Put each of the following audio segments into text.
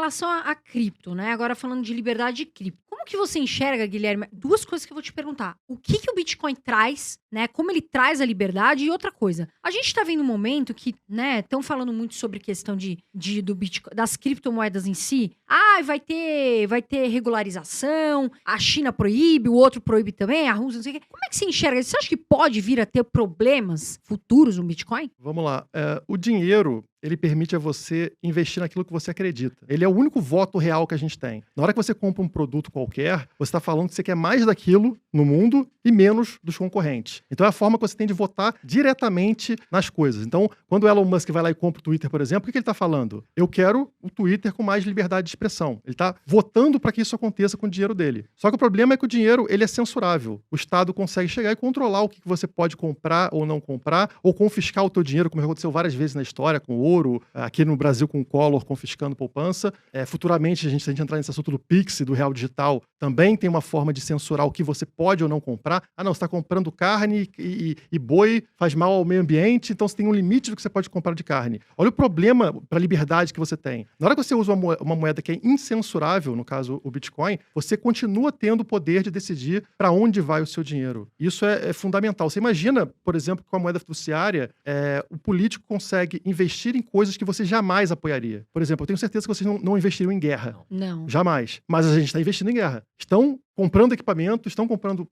relação a cripto, né? Agora falando de liberdade de cripto. Como que você enxerga, Guilherme? Duas coisas que eu vou te perguntar. O que o Bitcoin traz, né? Como ele traz a liberdade e outra coisa. A gente tá vendo um momento que, né, estão falando muito sobre questão do Bitcoin, das criptomoedas em si. Ah, vai ter regularização, a China proíbe, o outro proíbe também, a Rússia, não sei o quê. Como é que você enxerga? Você acha que pode vir a ter problemas futuros no Bitcoin? Vamos lá. O dinheiro, ele permite a você investir naquilo que você acredita. Ele é o único voto real que a gente tem. Na hora que você compra um produto qualquer, você está falando que você quer mais daquilo no mundo e menos dos concorrentes. Então é a forma que você tem de votar diretamente nas coisas. Então, quando o Elon Musk vai lá e compra o Twitter, por exemplo, o que ele está falando? Eu quero o Twitter com mais liberdade de expressão. Ele está votando para que isso aconteça com o dinheiro dele. Só que o problema é que o dinheiro, ele é censurável. O Estado consegue chegar e controlar o que você pode comprar ou não comprar, ou confiscar o teu dinheiro, como aconteceu várias vezes na história, com ouro, aqui no Brasil com o Collor confiscando poupança. Futuramente, se a gente entrar nesse assunto do Pix, do real digital, também tem uma forma de censurar o que você pode ou não comprar. Ah, não, você está comprando carne e boi faz mal ao meio ambiente, então você tem um limite do que você pode comprar de carne. Olha o problema para a liberdade que você tem. Na hora que você usa uma moeda que é incensurável, no caso o Bitcoin, você continua tendo o poder de decidir para onde vai o seu dinheiro. Isso é fundamental. Você imagina, por exemplo, que com a moeda fiduciária, o político consegue investir em coisas que você jamais apoiaria. Por exemplo, eu tenho certeza que vocês não investiriam em guerra. Não. Jamais. Mas a gente está investindo em guerra. Estão comprando equipamento, estão comprando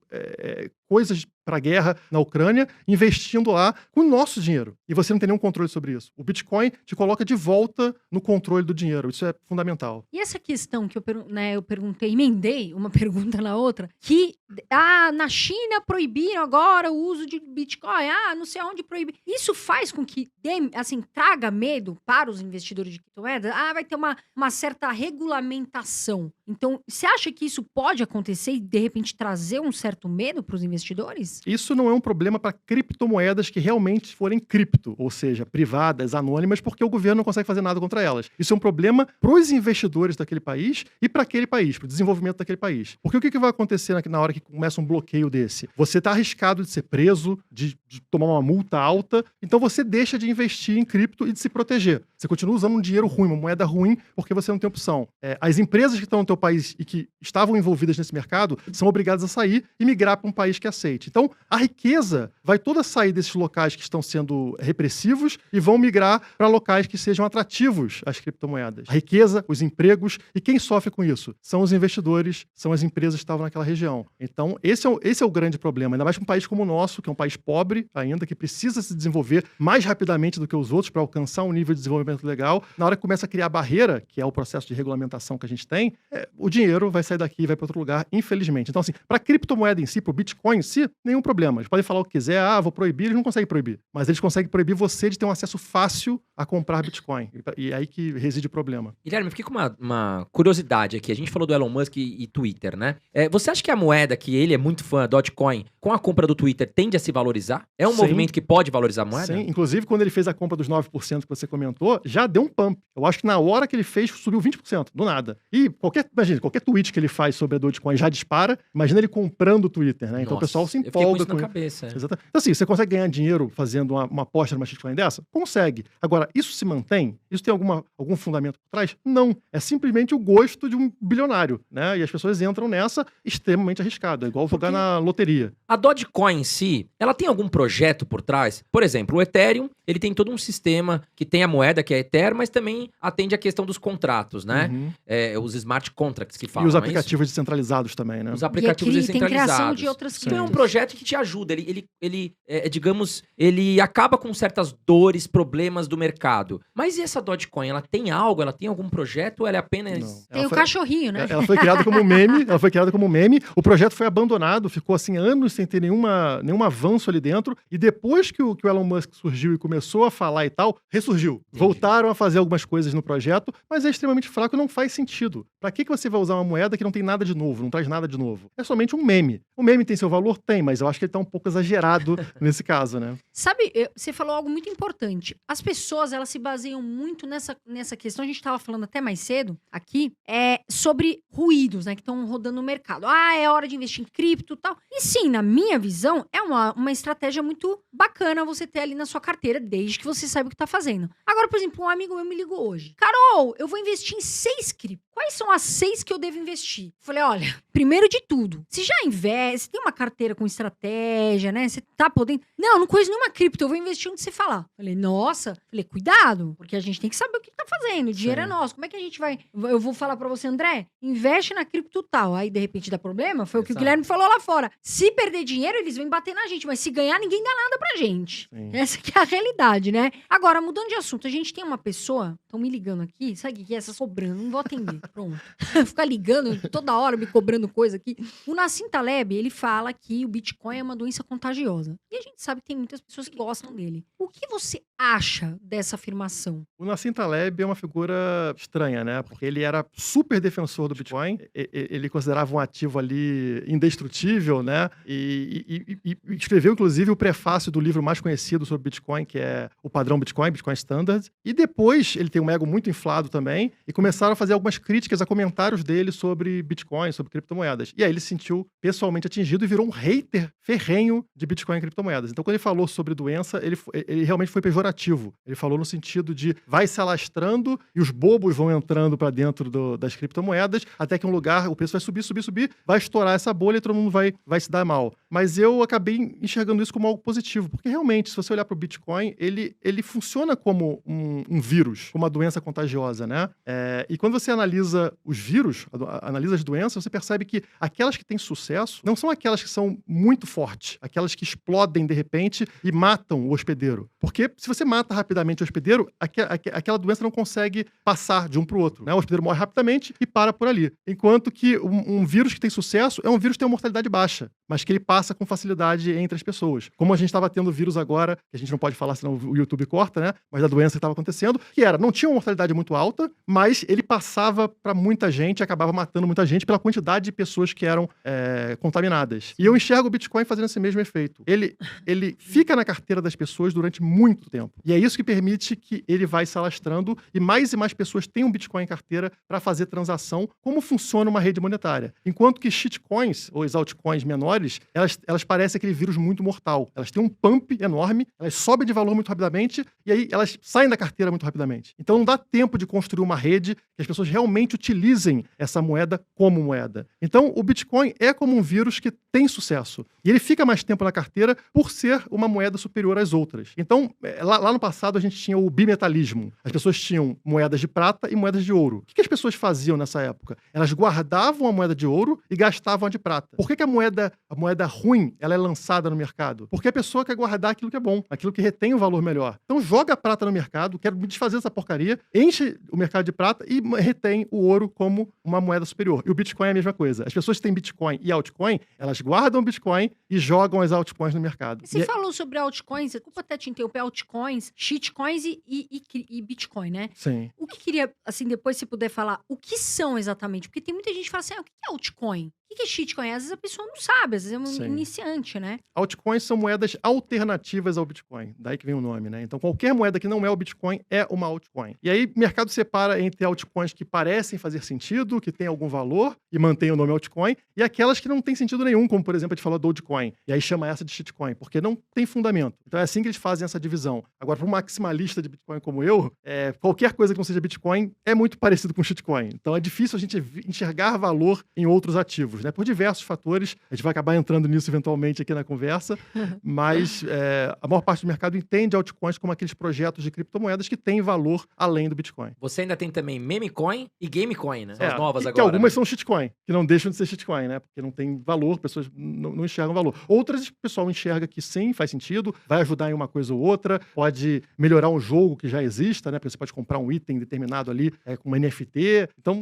coisas para a guerra na Ucrânia, investindo lá com o nosso dinheiro. E você não tem nenhum controle sobre isso. O Bitcoin te coloca de volta no controle do dinheiro. Isso é fundamental. E essa questão que eu perguntei, emendei uma pergunta na outra, que na China proibiram agora o uso de Bitcoin, não sei aonde proibir. Isso faz com que, traga medo para os investidores de criptomoedas? Vai ter uma certa regulamentação. Então, você acha que isso pode acontecer e, de repente, trazer um certo medo para os investidores? Isso não é um problema para criptomoedas que realmente forem cripto, ou seja, privadas, anônimas, porque o governo não consegue fazer nada contra elas. Isso é um problema para os investidores daquele país e para aquele país, para o desenvolvimento daquele país. Porque o que vai acontecer na hora que começa um bloqueio desse? Você está arriscado de ser preso, de tomar uma multa alta, então você deixa de investir em cripto e de se proteger. Você continua usando um dinheiro ruim, uma moeda ruim, porque você não tem opção. As empresas que estão no teu país e que estavam envolvidas nesse mercado são obrigadas a sair e migrar para um país que aceite. Então, a riqueza vai toda sair desses locais que estão sendo repressivos e vão migrar para locais que sejam atrativos às criptomoedas. A riqueza, os empregos, e quem sofre com isso? São os investidores, são as empresas que estavam naquela região. Então, esse é o grande problema. Ainda mais para um país como o nosso, que é um país pobre ainda, que precisa se desenvolver mais rapidamente do que os outros para alcançar um nível de desenvolvimento legal. Na hora que começa a criar barreira, que é o processo de regulamentação que a gente tem, o dinheiro vai sair daqui e vai para outro lugar, infelizmente. Então, para a criptomoeda em si, para o Bitcoin em si, nenhum problema. Eles podem falar o que quiser, vou proibir, eles não conseguem proibir. Mas eles conseguem proibir você de ter um acesso fácil a comprar Bitcoin. E é aí que reside o problema. Guilherme, eu fiquei com uma curiosidade aqui. A gente falou do Elon Musk e Twitter, né? Você acha que a moeda que ele é muito fã, Dogecoin, com a compra do Twitter, tende a se valorizar? É um movimento que pode valorizar a moeda? Sim, inclusive quando ele fez a compra dos 9% que você comentou, já deu um pump. Eu acho que na hora que ele fez, subiu 20%, do nada. E qualquer tweet que ele faz sobre a Dogecoin já dispara. Imagina ele comprando o Twitter, né? Então o pessoal se empolga. Eu fiquei com isso na cabeça. Exatamente. Então assim, você consegue ganhar dinheiro fazendo uma aposta numa shitcoin dessa? Consegue. Agora, isso se mantém? Isso tem algum fundamento por trás? Não. É simplesmente o gosto de um bilionário, né? E as pessoas entram nessa extremamente arriscado. É igual jogar na loteria. A Dogecoin em si, ela tem algum projeto por trás? Por exemplo, o Ethereum, ele tem todo um sistema que tem a moeda, que é Ether, mas também atende a questão dos contratos, né? Os smart contracts que falam. E os aplicativos descentralizados também, né? Os aplicativos descentralizados. Tem criação de outras Então é um projeto que te ajuda. Ele acaba com certas dores, problemas do mercado. Mas e essa Dogecoin? Ela tem algo? Ela tem algum projeto? Ou ela é apenas... Tem o cachorrinho, né? Ela foi criada como meme. O projeto foi abandonado, ficou assim anos sem ter nenhum avanço ali dentro. E depois que o Elon Musk surgiu e começou a falar e tal, ressurgiu. Entendi. Voltaram a fazer algumas coisas no projeto, mas é extremamente fraco e não faz sentido. Pra que você vai usar uma moeda que não tem nada de novo, não traz nada de novo? É somente um meme. O meme tem seu valor? Tem, mas eu acho que ele tá um pouco exagerado nesse caso, né? Sabe, você falou algo muito importante. As pessoas, elas se baseiam muito nessa questão, a gente estava falando até mais cedo aqui, sobre ruídos, né, que estão rodando no mercado. Ah, é hora de investir em cripto e tal. E sim, na minha visão, é uma estratégia muito bacana você ter ali na sua carteira, desde que você saiba o que tá fazendo. Agora, por exemplo, um amigo meu me ligou hoje. Carol, eu vou investir em 6 criptos. Quais são as 6 que eu devo investir? Falei, olha, primeiro de tudo, você já investe, tem uma carteira com estratégia, né? Você tá podendo... Não conheço nenhuma cripto, eu vou investir onde você falar. Falei, nossa. Falei, cuidado, porque a gente tem que saber o que tá fazendo, o dinheiro é nosso. Como é que a gente vai... Eu vou falar pra você, André, investe na cripto tal. Aí, de repente, dá problema? Foi o que o Guilherme falou lá fora. Se perder dinheiro, eles vêm bater na gente, mas se ganhar, ninguém dá nada pra gente. Sim. Essa que é a realidade, né? Agora, mudando de assunto, a gente tem uma pessoa, estão me ligando aqui, sabe o que é essa cobrando? Não vou atender. Pronto. Ficar ligando toda hora, me cobrando coisa aqui. O Nassim Taleb, ele fala que o Bitcoin é uma doença contagiosa. E a gente sabe que tem muitas pessoas que gostam dele. O que você acha dessa afirmação? O Nassim Taleb é uma figura estranha, né? Porque ele era super defensor do Bitcoin. Ele considerava um ativo ali indestrutível, né? E escreveu, inclusive, o prefácio do livro mais conhecido sobre Bitcoin, que é o padrão Bitcoin, Bitcoin Standard. E depois, ele tem um ego muito inflado também, e começaram a fazer algumas críticas a comentários dele sobre Bitcoin, sobre criptomoedas. E aí ele se sentiu pessoalmente atingido e virou um hater ferrenho de Bitcoin e criptomoedas. Então, quando ele falou sobre doença, ele realmente foi pejorativo. Ele falou no sentido de vai se alastrando e os bobos vão entrando para dentro das criptomoedas, até que um lugar o preço vai subir, vai estourar essa bolha e todo mundo vai se dar mal. Mas eu acabei enxergando isso como algo positivo, porque realmente, se você olhar para o Bitcoin, ele funciona como um vírus, como uma doença contagiosa, né? E quando você analisa os vírus, analisa as doenças, você percebe que aquelas que têm sucesso não são aquelas que são muito fortes, aquelas que explodem de repente e matam o hospedeiro. Porque se você mata rapidamente o hospedeiro, aquela doença não consegue passar de um para o outro, né? O hospedeiro morre rapidamente e para por ali. Enquanto que um vírus que tem sucesso é um vírus que tem uma mortalidade baixa, mas que ele passa com facilidade entre as pessoas. Como a gente estava tendo vírus agora, que a gente não pode falar senão o YouTube corta, né? Mas da doença que estava acontecendo, que não tinha uma mortalidade muito alta, mas ele passava para muita gente, acabava matando muita gente pela quantidade de pessoas que eram contaminadas. E eu enxergo o Bitcoin fazendo esse mesmo efeito. Ele fica na carteira das pessoas durante muito tempo. E é isso que permite que ele vai se alastrando e mais pessoas têm um Bitcoin em carteira para fazer transação, como funciona uma rede monetária. Enquanto que shitcoins, ou as altcoins menores, elas parecem aquele vírus muito mortal. Elas têm um pump enorme, elas sobem de valor muito rapidamente e aí elas saem da carteira muito rapidamente. Então não dá tempo de construir uma rede que as pessoas realmente utilizem essa moeda como moeda. Então o Bitcoin é como um vírus que tem sucesso. E ele fica mais tempo na carteira por ser uma moeda superior às outras. Então, lá no passado a gente tinha o bimetalismo. As pessoas tinham moedas de prata e moedas de ouro. O que as pessoas faziam nessa época? Elas guardavam a moeda de ouro e gastavam a de prata. Por que a moeda ruim ela é lançada no mercado? Porque a pessoa quer guardar aquilo que é bom, aquilo que retém o valor melhor. Então joga a prata no mercado, quero me desfazer dessa porcaria, enche o mercado de prata e retém o ouro como uma moeda superior. E o Bitcoin é a mesma coisa. As pessoas que têm Bitcoin e altcoin, elas guardam o Bitcoin e jogam as altcoins no mercado. Você falou sobre altcoins, desculpa até te interromper, altcoins, shitcoins e Bitcoin, né? Sim. O que queria, assim, depois se puder falar, o que são exatamente? Porque tem muita gente que fala assim, o que é altcoin? O que é shitcoin? Às vezes a pessoa não sabe, às vezes é um iniciante, né? Altcoins são moedas alternativas ao Bitcoin, daí que vem o nome, né? Então qualquer moeda que não é o Bitcoin é uma altcoin. E aí o mercado separa entre altcoins que parecem fazer sentido, que têm algum valor e mantém o nome altcoin, e aquelas que não têm sentido nenhum, como por exemplo a gente falou Dogecoin, e aí chama essa de shitcoin, porque não tem fundamento. Então é assim que eles fazem essa divisão. Agora, para um maximalista de Bitcoin como eu, qualquer coisa que não seja Bitcoin é muito parecido com shitcoin. Então é difícil a gente enxergar valor em outros ativos, né? Por diversos fatores, a gente vai acabar entrando nisso eventualmente aqui na conversa, mas a maior parte do mercado entende altcoins como aqueles projetos de criptomoedas que têm valor além do Bitcoin. Você ainda tem também memecoin e gamecoin, né? São as novas agora. Que algumas né? são shitcoin, que não deixam de ser shitcoin, né? Porque não tem valor, pessoas não enxergam valor. Outras, o pessoal enxerga que sim, faz sentido, vai ajudar em uma coisa ou outra, pode melhorar um jogo que já exista, né? Porque você pode comprar um item determinado ali com uma NFT. Então,